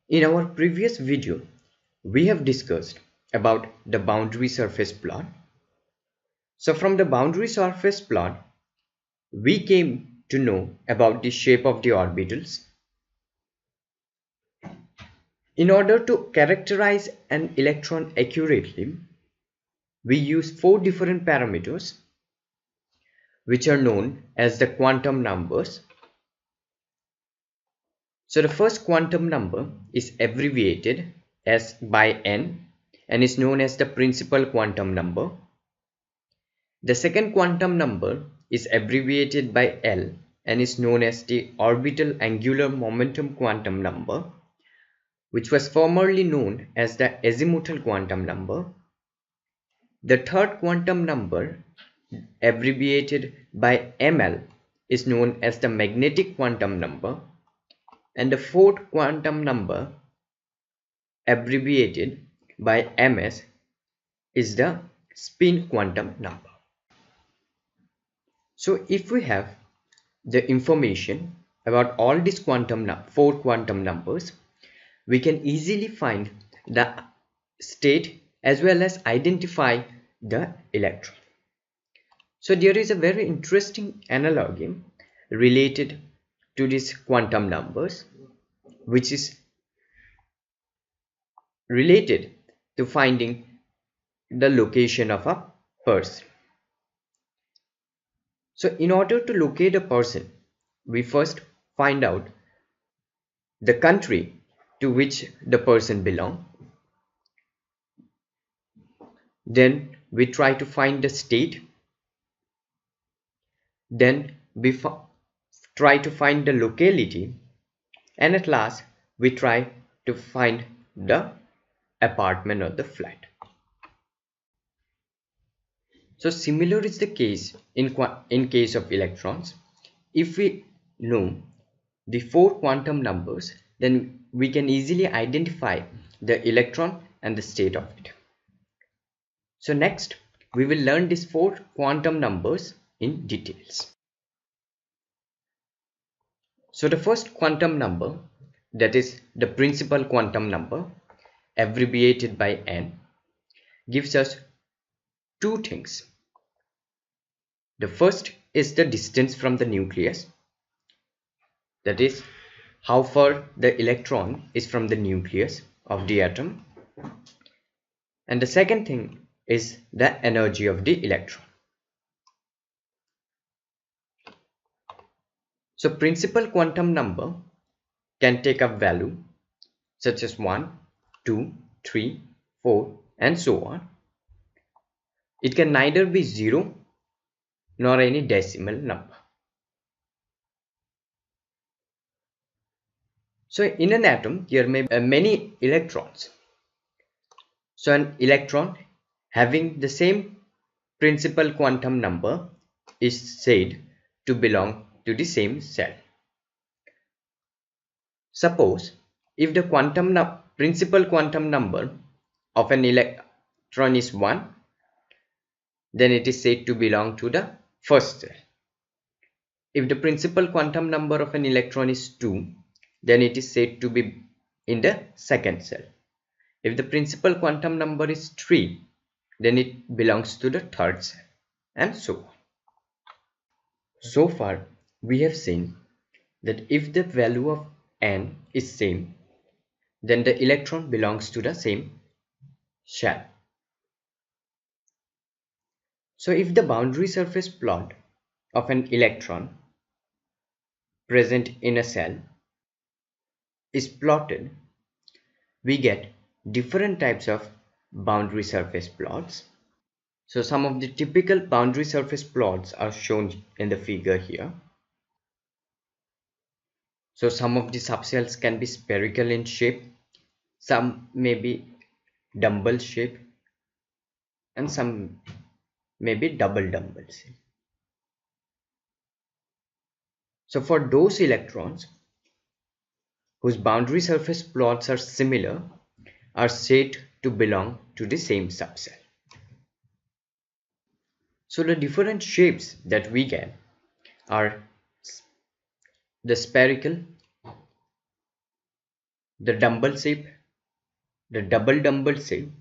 In our previous video, we have discussed about the boundary surface plot. So from the boundary surface plot, we came to know about the shape of the orbitals. In order to characterize an electron accurately, we use four different parameters which are known as the quantum numbers. So the first quantum number is abbreviated as by n and is known as the principal quantum number. The second quantum number is abbreviated by L and is known as the orbital angular momentum quantum number, which was formerly known as the azimuthal quantum number. The third quantum number, abbreviated by ML, is known as the magnetic quantum number, and the fourth quantum number, abbreviated by MS, is the spin quantum number. So if we have the information about all these four quantum numbers, we can easily find the state as well as identify the electron. So there is a very interesting analogy related to these quantum numbers, which is related to finding the location of a person. So in order to locate a person, we first find out the country to which the person belongs. Then we try to find the state. Then we try to find the locality, and at last we try to find the apartment or the flat. So similar is the case in case of electrons. If we know the four quantum numbers, then we can easily identify the electron and the state of it. So next we will learn these four quantum numbers in details. So the first quantum number, that is the principal quantum number, abbreviated by n, gives us two things. The first is the distance from the nucleus, that is how far the electron is from the nucleus of the atom, and the second thing is the energy of the electron. So principal quantum number can take a value such as 1, 2, 3, 4 and so on. It can neither be 0 nor any decimal number. So in an atom there may be many electrons. So an electron having the same principal quantum number is said to belong to the same cell. Suppose if the principal quantum number of an electron is 1, then it is said to belong to the first cell. If the principal quantum number of an electron is 2, then it is said to be in the second cell. If the principal quantum number is 3, then it belongs to the third cell, and so on. So far we have seen that if the value of n is same, then the electron belongs to the same shell. So if the boundary surface plot of an electron present in a cell is plotted, we get different types of boundary surface plots. So some of the typical boundary surface plots are shown in the figure here. So some of the subshells can be spherical in shape, some may be dumbbell shape, and some may be double dumbbells. So for those electrons whose boundary surface plots are similar are said to belong to the same subshell. So the different shapes that we get are the spherical, the dumbbell shape, the double dumbbell shape.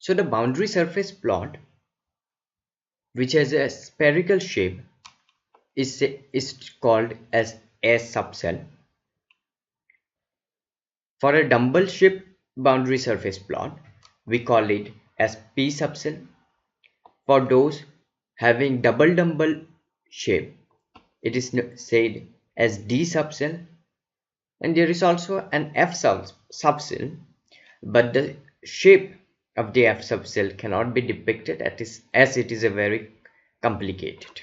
So the boundary surface plot, which has a spherical shape, is called as a subshell. For a dumbbell shaped boundary surface plot, we call it as P subshell. For those having double dumbbell shape, it is said as D subshell. And there is also an F subshell, but the shape of the F subshell cannot be depicted as it is a very complicated.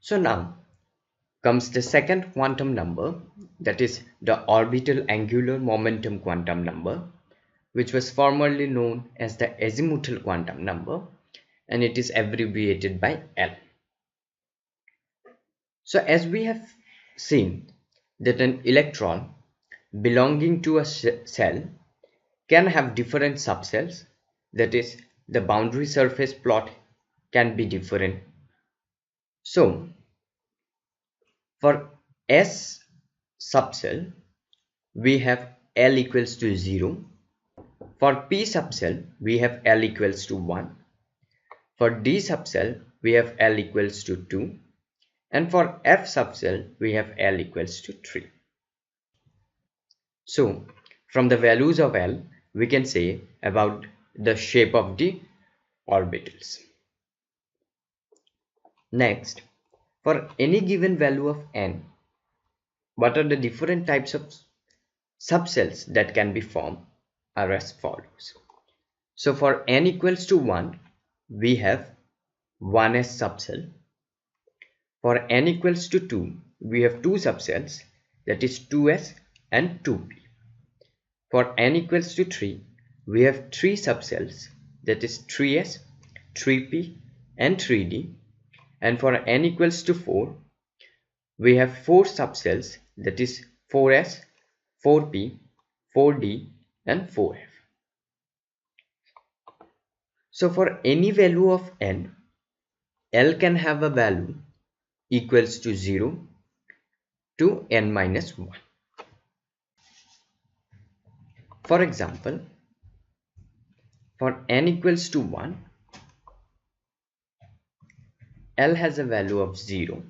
So now comes the second quantum number, that is the orbital angular momentum quantum number, which was formerly known as the azimuthal quantum number, and it is abbreviated by L. So as we have seen that an electron belonging to a cell can have different subcells, that is, the boundary surface plot can be different. So for S subcell, we have L equals to 0. For P subcell, we have L equals to 1. For D subcell, we have L equals to 2. And for F subcell, we have L equals to 3. So from the values of L, we can say about the shape of the orbitals. Next, for any given value of n, what are the different types of subcells that can be formed are as follows. So for n equals to 1, we have 1s subcell. For n equals to 2, we have two subcells, that is 2s and 2p. For n equals to 3, we have three subcells, that is 3s, 3p and 3d. And for n equals to 4, we have four subcells, that is 4s, 4p, 4d and 4f. So for any value of n, L can have a value equals to 0 to n minus 1. For example, for n equals to 1, L has a value of 0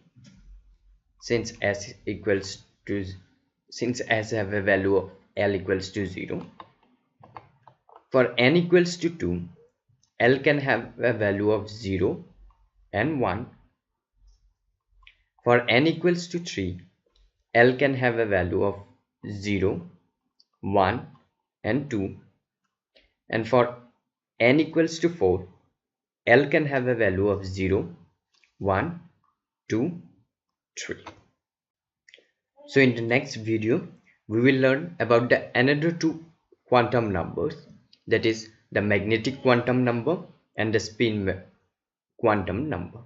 since S have a value of L equals to 0. For n equals to 2, L can have a value of 0 and 1. For n equals to 3, L can have a value of 0, 1 and 2. And for n equals to 4, L can have a value of 0, 1, 2, 3. So in the next video, we will learn about the another two quantum numbers, that is the magnetic quantum number and the spin quantum number.